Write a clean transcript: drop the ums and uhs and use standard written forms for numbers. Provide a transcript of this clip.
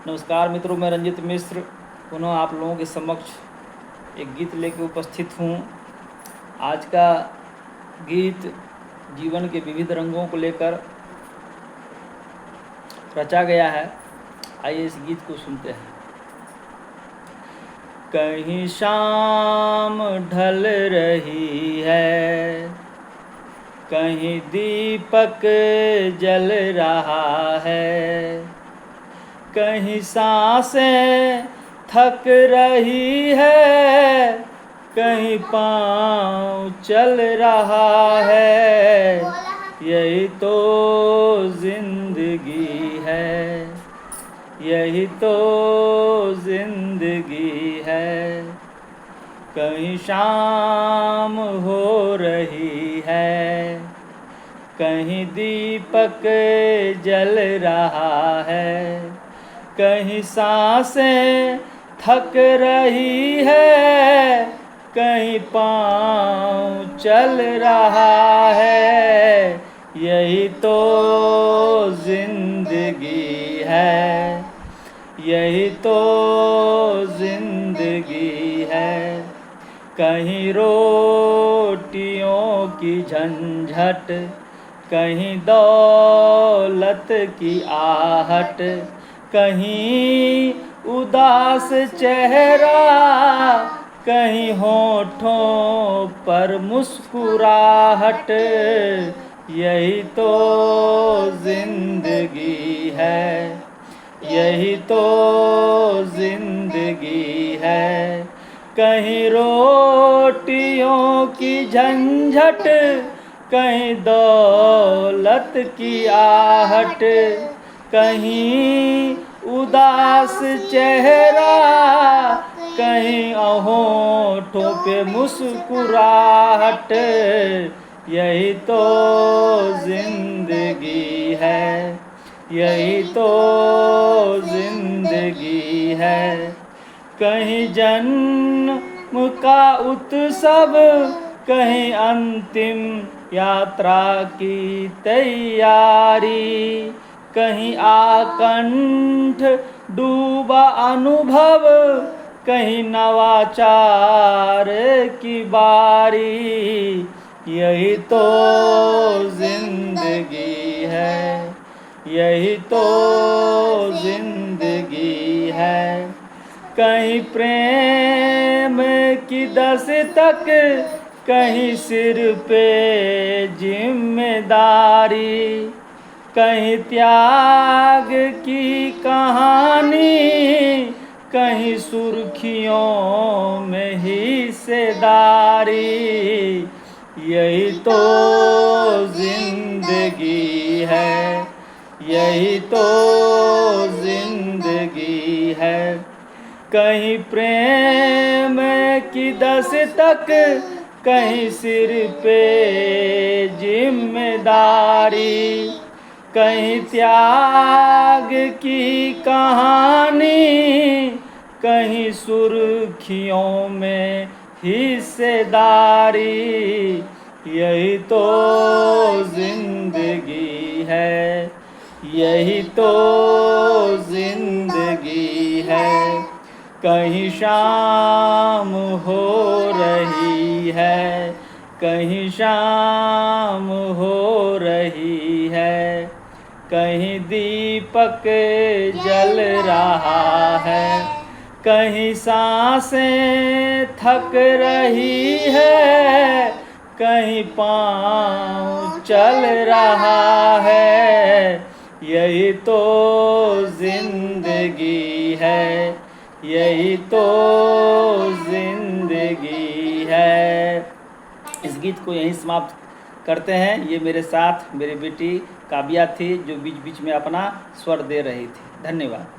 नमस्कार मित्रों, मैं रंजित मिश्र पुनः आप लोगों के समक्ष एक गीत लेकर उपस्थित हूँ। आज का गीत जीवन के विविध रंगों को लेकर रचा गया है। आइए इस गीत को सुनते हैं। कहीं शाम ढल रही है, कहीं दीपक जल रहा है, कहीं सांसें थक रही है, कहीं पाँव चल रहा है। यही तो जिंदगी है, यही तो जिंदगी है। कहीं शाम हो रही है, कहीं दीपक जल रहा है, कहीं सांसें थक रही है, कहीं पाँव चल रहा है। यही तो जिंदगी है, यही तो जिंदगी है। कहीं रोटियों की झंझट, कहीं दौलत की आहट, कहीं उदास चेहरा, कहीं होठों पर मुस्कुराहट। यही तो जिंदगी है, यही तो जिंदगी है। कहीं रोटियों की झंझट, कहीं दौलत की आहट, कहीं उदास चेहरा, कहीं होठों पे मुस्कुराहट। यही तो जिंदगी है, यही तो जिंदगी है। कहीं जन्म का उत्सव, कहीं अंतिम यात्रा की तैयारी, कहीं आकंठ डूबा अनुभव, कहीं नवाचार की बारी। यही तो जिंदगी है, यही तो जिंदगी है। कहीं प्रेम की दस्तक, कहीं सिर पे जिम्मेदारी, कहीं त्याग की कहानी, कहीं सुर्खियों में हिस्सेदारी। यही तो जिंदगी है, यही तो जिंदगी है। कहीं प्रेम की दस्तक, कहीं सिर पे जिम्मेदारी, कहीं त्याग की कहानी, कहीं सुर्खियों में हिस्सेदारी। यही तो जिंदगी है, यही तो जिंदगी है। कहीं शाम हो रही है, कहीं शाम हो रही है, कहीं दीपक जल रहा है, कहीं सांसें थक रही है, कहीं पाँव चल रहा है। यही तो जिंदगी है, यही तो जिंदगी है। इस गीत को यहीं समाप्त करते हैं। ये मेरे साथ मेरी बेटी काव्या थी, जो बीच बीच में अपना स्वर दे रही थी। धन्यवाद।